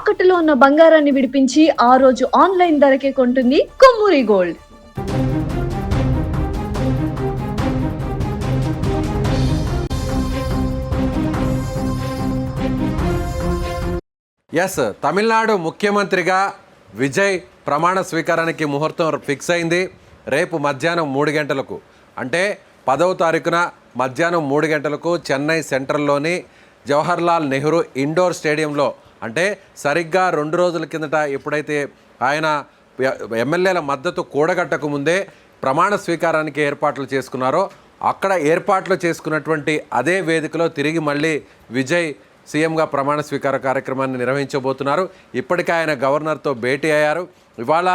తాకట్టులో ఉన్న బంగారాన్ని విడిపించి ఆ రోజు ఆన్లైన్ ధరకే కొంటుంది కొమ్మూరి గోల్డ్. ఎస్, తమిళనాడు ముఖ్యమంత్రిగా విజయ్ ప్రమాణ స్వీకారానికి ముహూర్తం ఫిక్స్ అయింది. రేపు మధ్యాహ్నం 3 గంటలకు, అంటే 10వ తారీఖున మధ్యాహ్నం 3 గంటలకు చెన్నై సెంట్రల్లోని జవహర్లాల్ నెహ్రూ ఇండోర్ స్టేడియంలో, అంటే సరిగ్గా 2 రోజుల కిందట ఎప్పుడైతే ఆయన ఎమ్మెల్యేల మద్దతు కూడగట్టకు ముందే ప్రమాణ స్వీకారానికి ఏర్పాట్లు చేసుకున్నారో, అక్కడ ఏర్పాట్లు చేసుకున్నటువంటి అదే వేదికలో తిరిగి మళ్ళీ విజయ్ సీఎంగా ప్రమాణ స్వీకార కార్యక్రమాన్ని నిర్వహించబోతున్నారు. ఇప్పటికే ఆయన గవర్నర్తో భేటీ అయ్యారు. ఇవాళ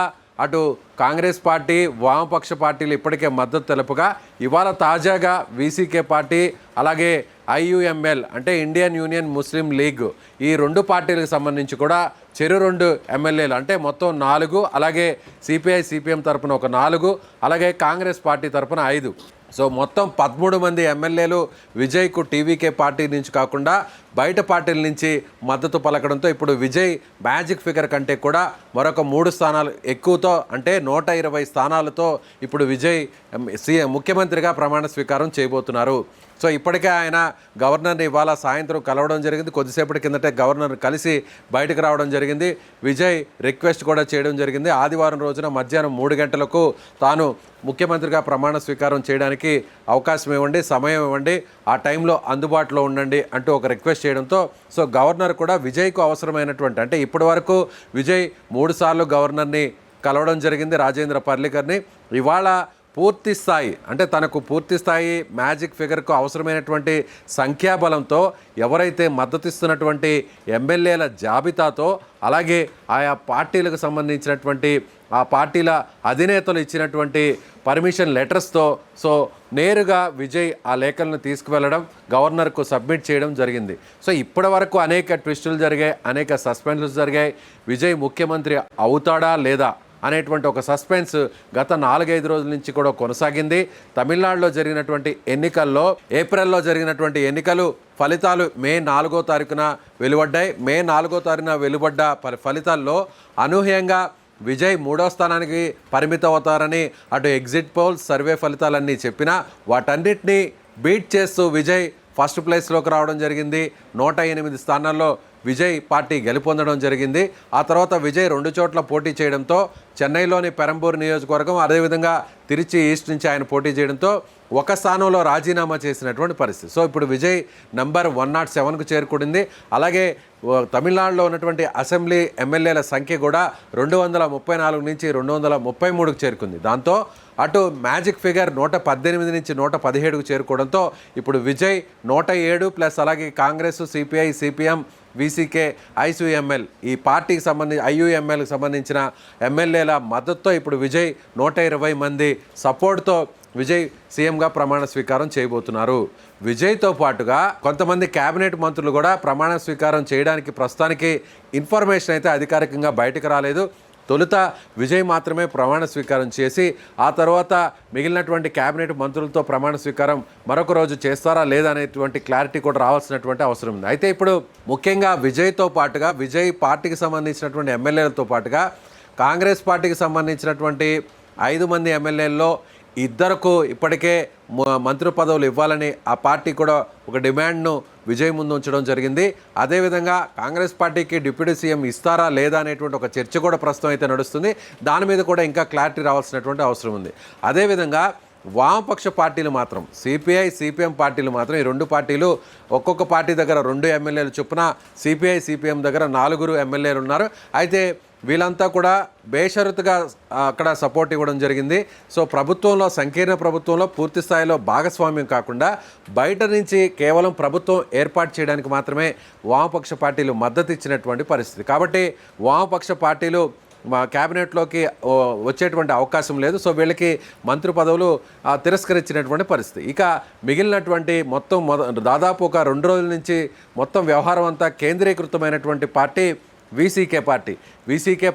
అటు కాంగ్రెస్ పార్టీ, వామపక్ష పార్టీలు ఇప్పటికే మద్దతు తెలుపుగా, ఇవాళ తాజాగా వీసీకే పార్టీ, అలాగే ఐయుఎంఎల్ అంటే ఇండియన్ యూనియన్ ముస్లిం లీగ్, ఈ 2 పార్టీలకు సంబంధించి కూడా చెరు 2 ఎమ్మెల్యేలు, అంటే మొత్తం 4, అలాగే సిపిఐ సిపిఎం తరపున ఒక 4, అలాగే కాంగ్రెస్ పార్టీ తరపున 5, సో మొత్తం 13 మంది ఎమ్మెల్యేలు విజయ్కు టీవీకే పార్టీ నుంచి కాకుండా బయట పార్టీల నుంచి మద్దతు పలకడంతో ఇప్పుడు విజయ్ మ్యాజిక్ ఫిగర్ కంటే కూడా మరొక 3 స్థానాలు ఎక్కువతో, అంటే 120 స్థానాలతో ఇప్పుడు విజయ్ ముఖ్యమంత్రిగా ప్రమాణ స్వీకారం చేయబోతున్నారు. సో ఇప్పటికే ఆయన గవర్నర్ని ఇవాళ సాయంత్రం కలవడం జరిగింది. కొద్దిసేపటి కిందటే గవర్నర్ కలిసి బయటకు రావడం జరిగింది. విజయ్ రిక్వెస్ట్ కూడా చేయడం జరిగింది. ఆదివారం రోజున మధ్యాహ్నం 3 గంటలకు తాను ముఖ్యమంత్రిగా ప్రమాణ స్వీకారం చేయడానికి అవకాశం ఇవ్వండి, సమయం ఇవ్వండి, ఆ టైంలో అందుబాటులో ఉండండి అంటూ ఒక రిక్వెస్ట్ చేయడంతో, సో గవర్నర్ కూడా విజయ్కు అవసరమైనటువంటి, అంటే ఇప్పటి వరకు విజయ్ 3 సార్లు గవర్నర్ని కలవడం జరిగింది, రాజేంద్ర పర్లికర్ని. ఇవాళ పూర్తి స్థాయి, అంటే తనకు పూర్తి స్థాయి మ్యాజిక్ ఫిగర్కు అవసరమైనటువంటి సంఖ్యాబలంతో ఎవరైతే మద్దతిస్తున్నటువంటి ఎమ్మెల్యేల జాబితాతో, అలాగే ఆయా పార్టీలకు సంబంధించినటువంటి ఆ పార్టీల అధినేతలు ఇచ్చినటువంటి పర్మిషన్ లెటర్స్తో, సో నేరుగా విజయ్ ఆ లేఖలను తీసుకువెళ్ళడం, గవర్నర్కు సబ్మిట్ చేయడం జరిగింది. సో ఇప్పటి వరకు అనేక ట్విస్టులు జరిగాయి, అనేక సస్పెన్స్లు జరిగాయి. విజయ్ ముఖ్యమంత్రి అవుతాడా లేదా అనేటువంటి ఒక సస్పెన్స్ గత 4-5 రోజుల నుంచి కూడా కొనసాగింది. తమిళనాడులో జరిగినటువంటి ఎన్నికల్లో, ఏప్రిల్లో జరిగినటువంటి ఎన్నికలు ఫలితాలు మే 4వ తారీఖున వెలువడ్డాయి. మే 4వ తారీఖున వెలువడ్డ ఫలితాల్లో అనూహ్యంగా విజయ్ 3వ స్థానానికి పరిమితం అవుతారని అటు ఎగ్జిట్ పోల్స్, సర్వే ఫలితాలన్నీ చెప్పినా వాటన్నిటినీ బీట్ చేస్తూ విజయ్ ఫస్ట్ ప్లేస్లోకి రావడం జరిగింది. 108 స్థానాల్లో విజయ్ పార్టీ గెలుపొందడం జరిగింది. ఆ తర్వాత విజయ్ 2 చోట్ల పోటీ చేయడంతో, చెన్నైలోని పెరంబూర్ నియోజకవర్గం, అదేవిధంగా తిరుచి ఈస్ట్ నుంచి ఆయన పోటీ చేయడంతో ఒక స్థానంలో రాజీనామా చేసినటువంటి పరిస్థితి. సో ఇప్పుడు విజయ్ నంబర్ 107కు చేరుకుంది. అలాగే తమిళనాడులో ఉన్నటువంటి అసెంబ్లీ ఎమ్మెల్యేల సంఖ్య కూడా 234 నుంచి 233కు చేరుకుంది. దాంతో అటు మ్యాజిక్ ఫిగర్ 118 నుంచి 117కు చేరుకోవడంతో ఇప్పుడు విజయ్ 107 ప్లస్ అలాగే Congress, CPI, CPM, VCK, IUML, ఈ పార్టీకి సంబంధించి ఐయుఎంఎల్కి సంబంధించిన ఎమ్మెల్యేల మద్దతుతో ఇప్పుడు విజయ్ 120 మంది సపోర్ట్తో విజయ్ సీఎంగా ప్రమాణ స్వీకారం చేయబోతున్నారు. విజయ్తో పాటుగా కొంతమంది కేబినెట్ మంత్రులు కూడా ప్రమాణ స్వీకారం చేయడానికి ప్రస్తుతానికి ఇన్ఫర్మేషన్ అయితే అధికారికంగా బయటకు రాలేదు. తొలుత విజయ్ మాత్రమే ప్రమాణ స్వీకారం చేసి, ఆ తర్వాత మిగిలినటువంటి కేబినెట్ మంత్రులతో ప్రమాణ స్వీకారం మరొక రోజు చేస్తారా లేదా అనేటువంటి క్లారిటీ కూడా రావాల్సినటువంటి అవసరం ఉంది. అయితే ఇప్పుడు ముఖ్యంగా విజయ్తో పాటుగా, విజయ్ పార్టీకి సంబంధించినటువంటి ఎమ్మెల్యేలతో పాటుగా కాంగ్రెస్ పార్టీకి సంబంధించినటువంటి 5 మంది ఎమ్మెల్యేల్లో 2కు ఇప్పటికే మంత్రి పదవులు ఇవ్వాలని ఆ పార్టీ కూడా ఒక డిమాండ్ను విజయ్ ముందు ఉంచడం జరిగింది. అదేవిధంగా కాంగ్రెస్ పార్టీకి డిప్యూటీ సీఎం ఇస్తారా లేదా అనేటువంటి ఒక చర్చ కూడా ప్రస్తుతం అయితే నడుస్తుంది. దాని మీద కూడా ఇంకా క్లారిటీ రావాల్సినటువంటి అవసరం ఉంది. అదేవిధంగా వామపక్ష పార్టీలు మాత్రం, సిపిఐ, సిపిఎం పార్టీలు మాత్రం, ఈ 2 పార్టీలు ఒక్కొక్క పార్టీ దగ్గర 2 ఎమ్మెల్యేలు చొప్పున, సిపిఐ, సిపిఎం దగ్గర 4 ఎమ్మెల్యేలు ఉన్నారు. అయితే వీళ్ళంతా కూడా బేషరతుగా అక్కడ సపోర్ట్ ఇవ్వడం జరిగింది. సో ప్రభుత్వంలో, సంకీర్ణ ప్రభుత్వంలో పూర్తి స్థాయిలో భాగస్వామ్యం కాకుండా బయట నుంచి కేవలం ప్రభుత్వం ఏర్పాటు చేయడానికి మాత్రమే వామపక్ష పార్టీలు మద్దతు ఇచ్చినటువంటి పరిస్థితి. కాబట్టి వామపక్ష పార్టీలు క్యాబినెట్లోకి వచ్చేటువంటి అవకాశం లేదు. సో వీళ్ళకి మంత్రి పదవులు తిరస్కరించినటువంటి పరిస్థితి. ఇక మిగిలినటువంటి మొత్తం దాదాపు ఒక 2 రోజుల నుంచి మొత్తం వ్యవహారం అంతా కేంద్రీకృతమైనటువంటి పార్టీ వీసీకే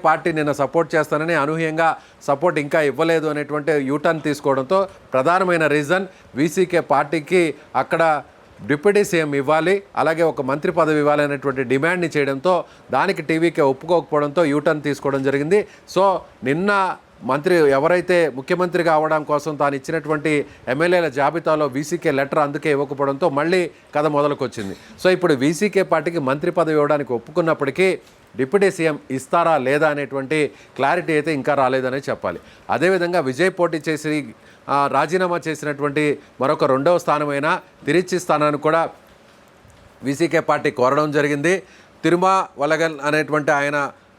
పార్టీ నిన్న సపోర్ట్ చేస్తానని అనూహ్యంగా సపోర్ట్ ఇంకా ఇవ్వలేదు అనేటువంటి యూటర్న్ తీసుకోవడంతో ప్రధానమైన రీజన్ వీసీకే పార్టీకి అక్కడ డిప్యూటీ సీఎం ఇవ్వాలి, అలాగే ఒక మంత్రి పదవి ఇవ్వాలి అనేటువంటి డిమాండ్ని చేయడంతో దానికి టీవీకే ఒప్పుకోకపోవడంతో యూటర్న్ తీసుకోవడం జరిగింది. సో నిన్న మంత్రి ఎవరైతే ముఖ్యమంత్రిగా అవడం కోసం తాను ఇచ్చినటువంటి ఎమ్మెల్యేల జాబితాలో వీసీకే లెటర్ అందుకే ఇవ్వకపోవడంతో మళ్ళీ కథ మొదలుకొచ్చింది. సో ఇప్పుడు వీసీకే పార్టీకి మంత్రి పదవి ఇవ్వడానికి ఒప్పుకున్నప్పటికీ డిప్యూటీ సీఎం ఇస్తారా లేదా అనేటువంటి క్లారిటీ అయితే ఇంకా రాలేదనే చెప్పాలి. అదేవిధంగా విజయ్ పోటీ చేసి రాజీనామా చేసినటువంటి మరొక 2వ స్థానమైన తిరుచి స్థానాన్ని కూడా వీసీకే పార్టీ కోరడం జరిగింది. తిరుమావలగల్ అనేటువంటి ఆయన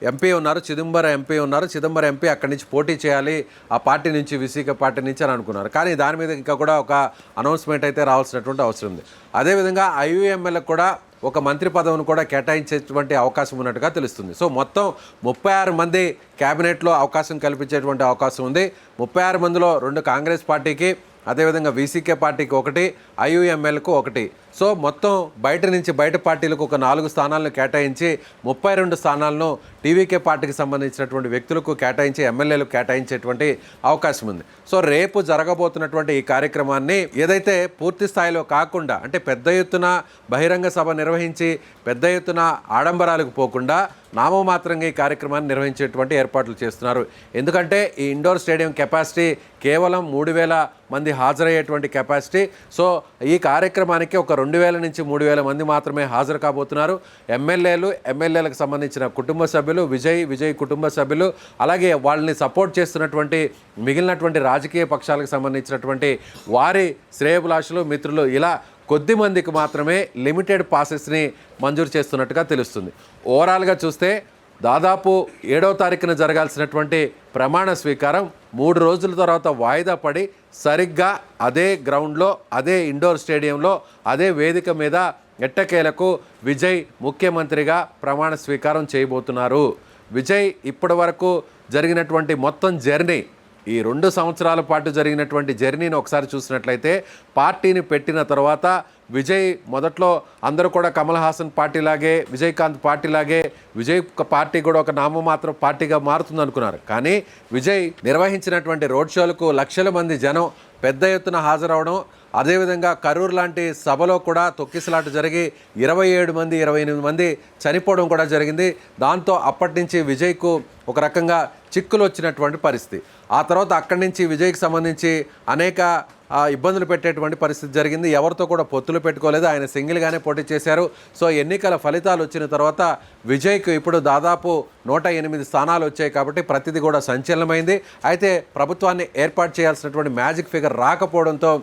ఎంపీ ఉన్నారు, చిదంబరం ఎంపీ ఉన్నారు. చిదంబరం ఎంపీ అక్కడి నుంచి పోటీ చేయాలి ఆ పార్టీ నుంచి, వీసీకే పార్టీ నుంచి అని అనుకున్నారు. కానీ దాని మీద ఇంకా కూడా ఒక అనౌన్స్మెంట్ అయితే రావాల్సినటువంటి అవసరం ఉంది. అదేవిధంగా ఐయుఎంఎల్కి కూడా ఒక మంత్రి పదవిని కూడా కేటాయించేటువంటి అవకాశం ఉన్నట్టుగా తెలుస్తుంది. సో మొత్తం 36 మంది క్యాబినెట్లో అవకాశం కల్పించేటువంటి అవకాశం ఉంది. 36 మందిలో 2 కాంగ్రెస్ పార్టీకి, అదేవిధంగా వీసీకే పార్టీకి 1, ఐయుఎంఎల్కు 1. సో మొత్తం బయట పార్టీలకు ఒక 4 స్థానాలను కేటాయించి 32 స్థానాలను టీవీకే పార్టీకి సంబంధించినటువంటి వ్యక్తులకు కేటాయించి ఎమ్మెల్యేలకు కేటాయించేటువంటి అవకాశం ఉంది. సో రేపు జరగబోతున్నటువంటి ఈ కార్యక్రమాన్ని ఏదైతే పూర్తి స్థాయిలో కాకుండా, అంటే పెద్ద ఎత్తున బహిరంగ సభ నిర్వహించి పెద్ద ఎత్తున ఆడంబరాలకు పోకుండా నామమాత్రంగా ఈ కార్యక్రమాన్ని నిర్వహించేటువంటి ఏర్పాట్లు చేస్తున్నారు. ఎందుకంటే ఈ ఇండోర్ స్టేడియం కెపాసిటీ కేవలం 3,000 మంది హాజరయ్యేటువంటి కెపాసిటీ. సో ఈ కార్యక్రమానికి ఒక 2,000 నుంచి 3,000 మంది మాత్రమే హాజరు కాబోతున్నారు. ఎమ్మెల్యేలకు సంబంధించిన కుటుంబ సభ్యులు, విజయ్ కుటుంబ సభ్యులు, అలాగే వాళ్ళని సపోర్ట్ చేస్తున్నటువంటి మిగిలినటువంటి రాజకీయ పక్షాలకు సంబంధించినటువంటి వారి శ్రేయోభిలాషులు, మిత్రులు, ఇలా కొద్ది మందికి మాత్రమే లిమిటెడ్ పాసెస్ని మంజూరు చేస్తున్నట్టుగా తెలుస్తుంది. ఓవరాల్గా చూస్తే దాదాపు 7వ తారీఖున జరగాల్సినటువంటి ప్రమాణ స్వీకారం 3 రోజుల తర్వాత వాయిదా పడి సరిగ్గా అదే గ్రౌండ్లో, అదే ఇండోర్ స్టేడియంలో, అదే వేదిక మీద ఎట్టకేలకు విజయ్ ముఖ్యమంత్రిగా ప్రమాణ స్వీకారం చేయబోతున్నారు. విజయ్ ఇప్పటి వరకు జరిగినటువంటి మొత్తం జర్నీ, ఈ 2 సంవత్సరాల పాటు జరిగినటువంటి జర్నీని ఒకసారి చూసినట్లయితే పార్టీని పెట్టిన తర్వాత విజయ్ మొదట్లో అందరూ కూడా కమల్ హాసన్ పార్టీలాగే, విజయకాంత్ పార్టీలాగే విజయ్ పార్టీ కూడా ఒక నామమాత్ర పార్టీగా మారుతుంది అనుకున్నారు. కానీ విజయ్ నిర్వహించినటువంటి రోడ్ షోలకు లక్షల మంది జనం పెద్ద ఎత్తున హాజరవడం, అదేవిధంగా కరూర్ లాంటి సభలో కూడా తొక్కిసలాట జరిగి 27 మంది 28 మంది చనిపోవడం కూడా జరిగింది. దాంతో అప్పటి నుంచి విజయ్కు ఒక రకంగా చిక్కులు వచ్చినటువంటి పరిస్థితి. ఆ తర్వాత అక్కడి నుంచి విజయ్కి సంబంధించి అనేక ఇబ్బందులు పెట్టేటువంటి పరిస్థితి జరిగింది. ఎవరితో కూడా పొత్తులు పెట్టుకోలేదు, ఆయన సింగిల్గానే పోటీ చేశారు. సో ఎన్నికల ఫలితాలు వచ్చిన తర్వాత విజయ్కు ఇప్పుడు దాదాపు 108 స్థానాలు వచ్చాయి కాబట్టి ప్రతిదీ కూడా సంచలనమైంది. అయితే ప్రభుత్వాన్ని ఏర్పాటు చేయాల్సినటువంటి మ్యాజిక్ ఫిగర్ రాకపోవడంతో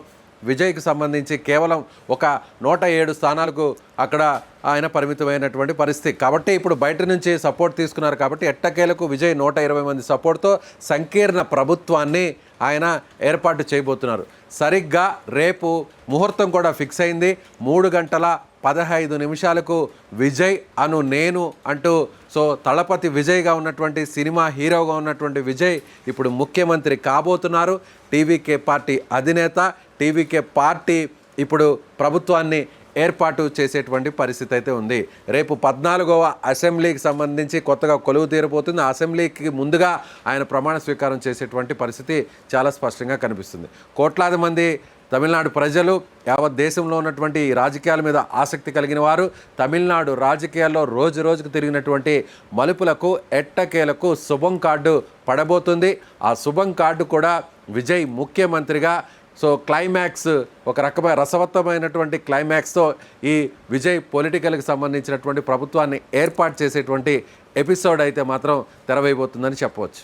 విజయ్కి సంబంధించి కేవలం ఒక 107 స్థానాలకు అక్కడ ఆయన పరిమితమైనటువంటి పరిస్థితి. కాబట్టి ఇప్పుడు బయట నుంచి సపోర్ట్ తీసుకున్నారు కాబట్టి ఎట్టకేలకు విజయ్ 120 మంది సపోర్ట్తో సంకీర్ణ ప్రభుత్వాన్ని ఆయన ఏర్పాటు చేయబోతున్నారు. సరిగ్గా రేపు ముహూర్తం కూడా ఫిక్స్ అయింది. 3:15 విజయ్ అను నేను అంటూ, సో తలపతి విజయ్గా ఉన్నటువంటి, సినిమా హీరోగా ఉన్నటువంటి విజయ్ ఇప్పుడు ముఖ్యమంత్రి కాబోతున్నారు. టీవీకే పార్టీ అధినేత, టీవీకే పార్టీ ఇప్పుడు ప్రభుత్వాన్ని ఏర్పాటు చేసేటువంటి పరిస్థితి అయితే ఉంది. రేపు 14వ అసెంబ్లీకి సంబంధించి కొత్తగా కొలువు తీరబోతుంది. ఆ అసెంబ్లీకి ముందుగా ఆయన ప్రమాణ స్వీకారం చేసేటువంటి పరిస్థితి చాలా స్పష్టంగా కనిపిస్తుంది. కోట్లాది మంది తమిళనాడు ప్రజలు, యావత్ దేశంలో ఉన్నటువంటి రాజకీయాల మీద ఆసక్తి కలిగిన వారు తమిళనాడు రాజకీయాల్లో రోజు రోజుకు తిరిగినటువంటి మలుపులకు ఎట్టకేలకు శుభం కార్డు పడబోతుంది. ఆ శుభం కార్డు కూడా విజయ్ ముఖ్యమంత్రిగా, సో క్లైమాక్స్, ఒక రకమైన రసవత్తమైనటువంటి క్లైమాక్స్తో ఈ విజయ్ పొలిటికల్కి సంబంధించినటువంటి ప్రభుత్వాన్ని ఏర్పాటు చేసేటువంటి ఎపిసోడ్ అయితే మాత్రం తెరవేయబోతుందని చెప్పవచ్చు.